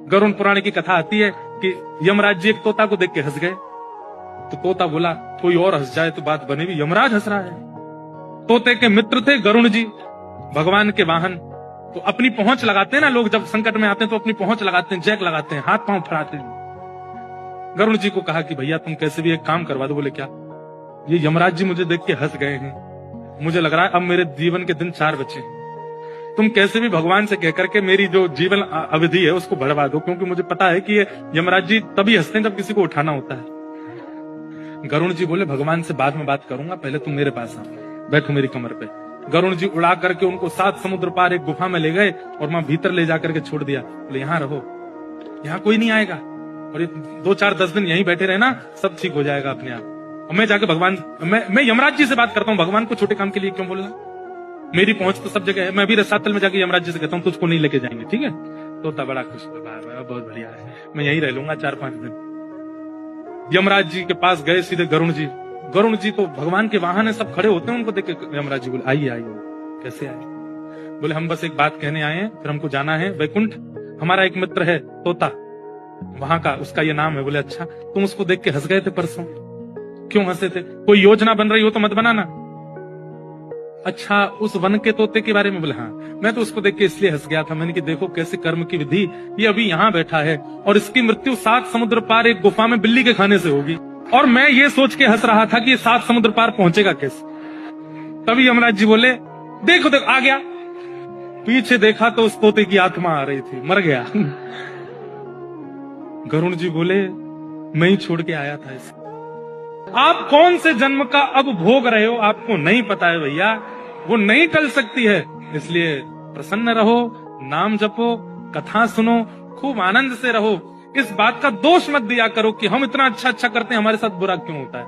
गरुड़ पुराण की कथा आती है कि यमराज जी एक तोता को देख के हंस गए। तो तोता बोला कोई और हंस जाए तो बात बनेगी, यमराज हंस रहा है। तोते के मित्र थे गरुड़ जी, भगवान के वाहन। तो अपनी पहुंच लगाते हैं ना लोग, जब संकट में आते हैं तो अपनी पहुंच लगाते हैं, जैक लगाते हैं, हाथ पांव फड़ाते हैं। गरुड़ जी को कहा कि भैया तुम कैसे भी एक काम करवा दो। बोले क्या? ये यमराज जी मुझे देख के हंस गए हैं, मुझे लग रहा है अब मेरे जीवन के दिन 4 बचे हैं। तुम कैसे भी भगवान से कहकर के मेरी जो जीवन अवधि है उसको बढ़वा दो, क्योंकि मुझे पता है कि ये यमराज जी तभी हंसते हैं जब किसी को उठाना होता है। गरुड़ जी बोले भगवान से बाद में बात करूंगा, पहले तुम मेरे पास आओ, बैठो मेरी कमर पे। गरुड़ जी उड़ा करके उनको 7 समुद्र पार एक गुफा में ले गए और वहां भीतर ले जाकर के छोड़ दिया। बोले यहाँ रहो, यहाँ कोई नहीं आएगा, और ये 2-4-10 दिन यहीं बैठे रहना, सब ठीक हो जाएगा अपने आप। और मैं जाके भगवान, मैं यमराज जी से बात करता हूँ, भगवान को छोटे काम के लिए क्यों बोलना? मेरी पहुंच तो सब जगह है। मैं भी रसातल में जाके यमराज जी से कहता हूँ तुझको नहीं लेके जाएंगे, ठीक है? तोता बड़ा खुश हुआ, बहुत बढ़िया है, मैं यहीं रह लूंगा 4-5 दिन। यमराज जी के पास गए सीधे गरुड़ जी। गरुड़ जी तो भगवान के वाहन है, सब खड़े होते हैं, उनको देख के यमराज जी बोले आइए आइए। कैसे आए? बोले हम बस एक बात कहने आए हैं, फिर हमको जाना है वैकुंठ। हमारा एक मित्र है तोता, वहां का, उसका ये नाम है। बोले अच्छा, तुम उसको देख के हंस गए थे परसों, क्यों हंसे थे? कोई योजना बन रही हो तो मत बनाना। अच्छा, उस वन के तोते के बारे में? बोले हाँ, मैं तो उसको देख के इसलिए हंस गया था, मैंने कि देखो कैसे कर्म की विधि, ये अभी यहाँ बैठा है और इसकी मृत्यु 7 समुद्र पार एक गुफा में बिल्ली के खाने से होगी, और मैं ये सोच के हंस रहा था कि ये 7 समुद्र पार पहुंचेगा कैसे। तभी यमराज जी बोले देखो देखो आ गया। पीछे देखा तो उस तोते की आत्मा आ रही थी, मर गया। गरुड़ जी बोले मैं ही छोड़ के आया था इसे। आप कौन से जन्म का अब भोग रहे हो आपको नहीं पता है भैया, वो नहीं टल सकती है। इसलिए प्रसन्न रहो, नाम जपो, कथा सुनो, खूब आनंद से रहो। इस बात का दोष मत दिया करो कि हम इतना अच्छा अच्छा करते हैं, हमारे साथ बुरा क्यों होता है।